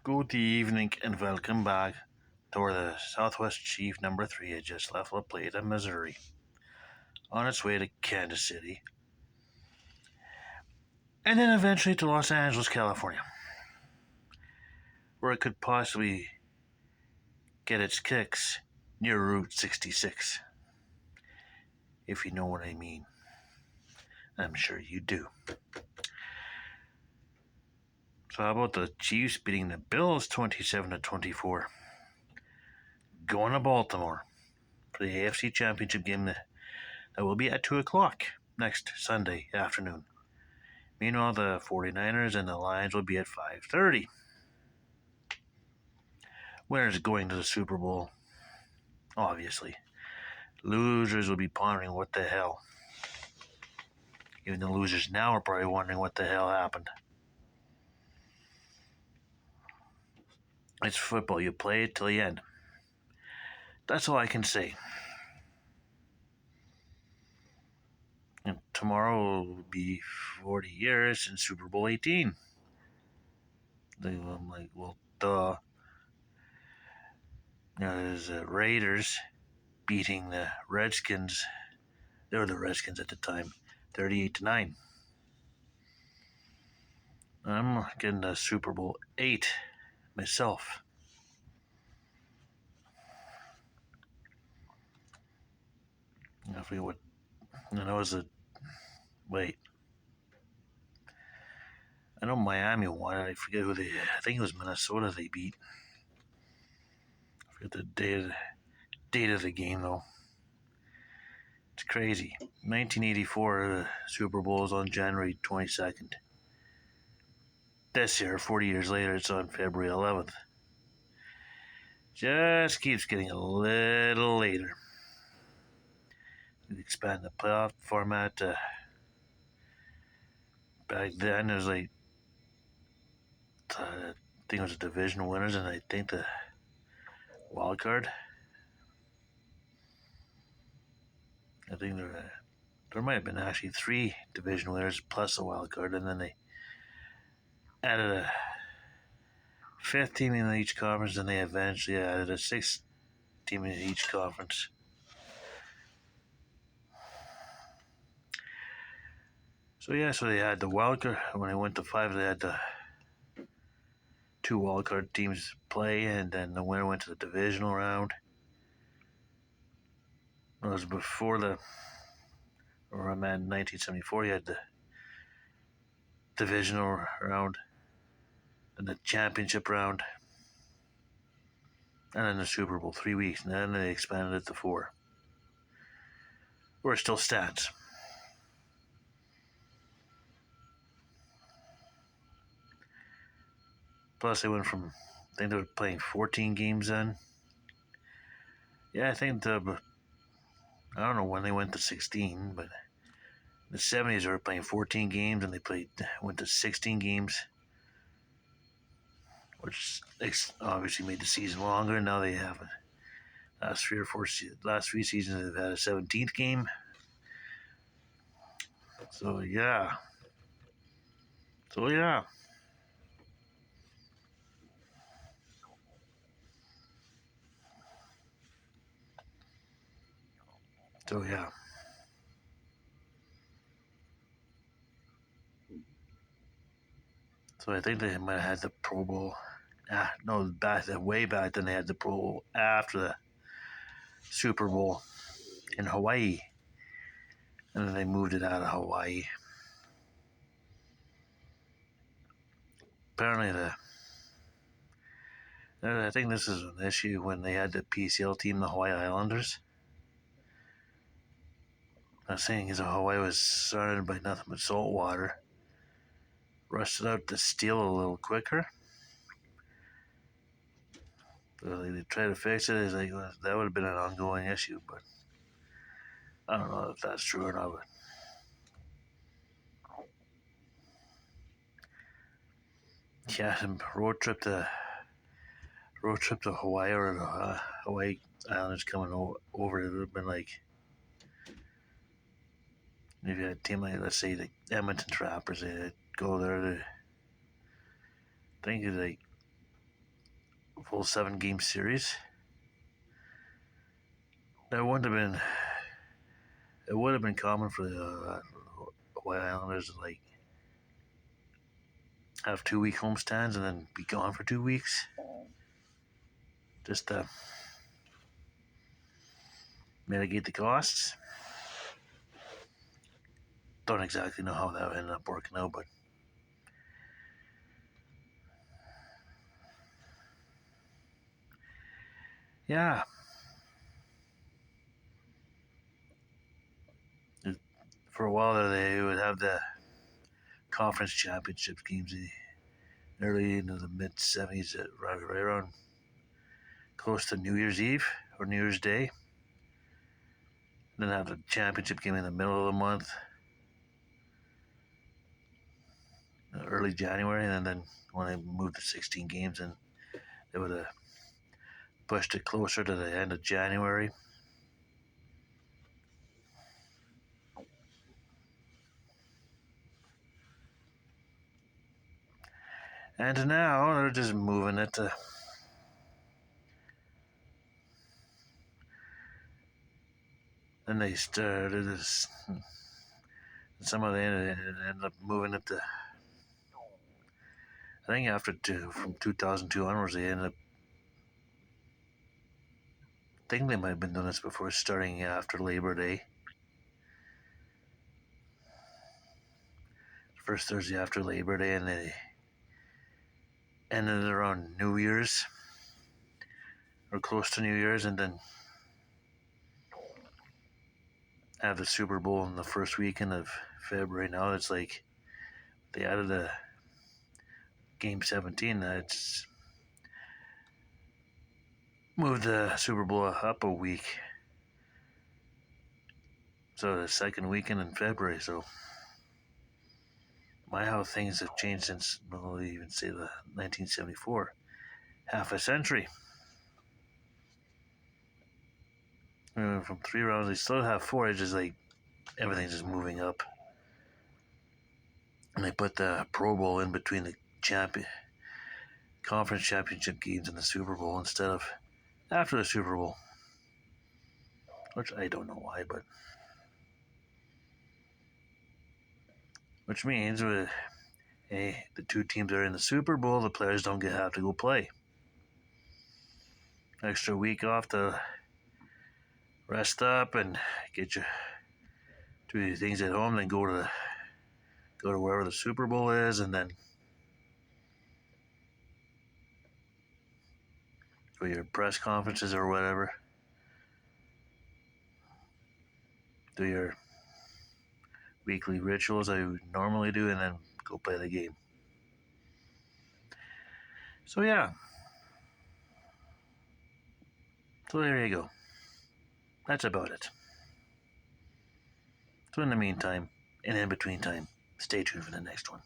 Good evening and welcome back to where the Southwest Chief number 3 had just left La Plata, Missouri, on its way to Kansas City, and then eventually to Los Angeles, California, where it could possibly get its kicks near Route 66, if you know what I mean. I'm sure you do. So how about the Chiefs beating the Bills 27-24, going to Baltimore for the AFC Championship game that will be at 2 o'clock next Sunday afternoon. Meanwhile, the 49ers and the Lions will be at 5:30. Winners going to the Super Bowl, obviously. Losers will be pondering what the hell. Even the losers now are probably wondering what the hell happened. It's football. You play it till the end. That's all I can say. And tomorrow will be 40 years since Super Bowl 18. I'm like, well, duh. There's the Raiders beating the Redskins. They were the Redskins at the time, 38-9. I'm getting the Super Bowl 8 myself. I forget what. And I was a. Wait. I know Miami won. I forget who they. I think it was Minnesota they beat. I forget the date of the game though. It's crazy. 1984 the Super Bowl is on January 22nd. This year, 40 years later, it's on February 11th. Just keeps getting a little later. We expand the playoff format. Back then, it was like I think it was the division winners, and I think the wild card. I think there might have been actually 3 division winners plus a wild card, and then they added a 5th team in each conference, and they eventually added a 6th team in each conference. So they had the wild card. When they went to 5, they had the 2 wild card teams play, and then the winner went to the divisional round. It was before around 1974, you had the divisional round, and the championship round, and then the Super Bowl 3 weeks, and then they expanded it to 4, where it still stands. Plus, they went from, I think they were playing 14 games then. Yeah, I think I don't know when they went to 16, but in the 70s they were playing 14 games, and they went to 16 games, which obviously made the season longer. And now they have last 3 seasons they've had a 17th game. So yeah. So yeah. So yeah. So I think they might have had the Pro Bowl. No, way back then they had the Pro Bowl after the Super Bowl in Hawaii, and then they moved it out of Hawaii. Apparently, I think this is an issue when they had the PCL team, the Hawaii Islanders. I'm saying is Hawaii was surrounded by nothing but salt water, rusted out the steel a little quicker. So they tried to fix it. It's like that would have been an ongoing issue, but I don't know if that's true or not. But yeah, some road trip to Hawaii, or Hawaii Islanders coming over. It would have been like if you had a team like, let's say, the Edmonton Trappers, they'd go there to, I think it's like full 7-game series. That wouldn't have been. It would have been common for the White Islanders to like have 2-week homestands and then be gone for 2 weeks. Just to mitigate the costs. Don't exactly know how that ended up working out, but yeah. For a while there, they would have the conference championship games early into the mid 70s, right around close to New Year's Eve or New Year's Day. Then have the championship game in the middle of the month, early January, and then when they moved to 16 games, and they would have pushed it closer to the end of January. And now they're just moving it to then they started this. Some of them ended up moving it to. I think from 2002 onwards, they ended up. I think they might have been doing this before, starting after Labor Day. First Thursday after Labor Day, and they ended around New Year's or close to New Year's, and then have the Super Bowl in the first weekend of February. Now it's like they added a game 17. That's moved the Super Bowl up a week, so the second weekend in February. So my how things have changed since, I'll even say, the 1974, half a century. From 3 rounds, they still have 4. It's just like everything's just moving up. And they put the Pro Bowl in between the conference championship games and the Super Bowl instead of after the Super Bowl. Which I don't know why, but which means the 2 teams are in the Super Bowl, the players don't have to go play. Extra week off to rest up and get your do your things at home, then go to wherever the Super Bowl is, and then go to your press conferences or whatever. Do your weekly rituals I would normally do, and then go play the game. So yeah. So there you go. That's about it. So in the meantime, and in between time, stay tuned for the next one.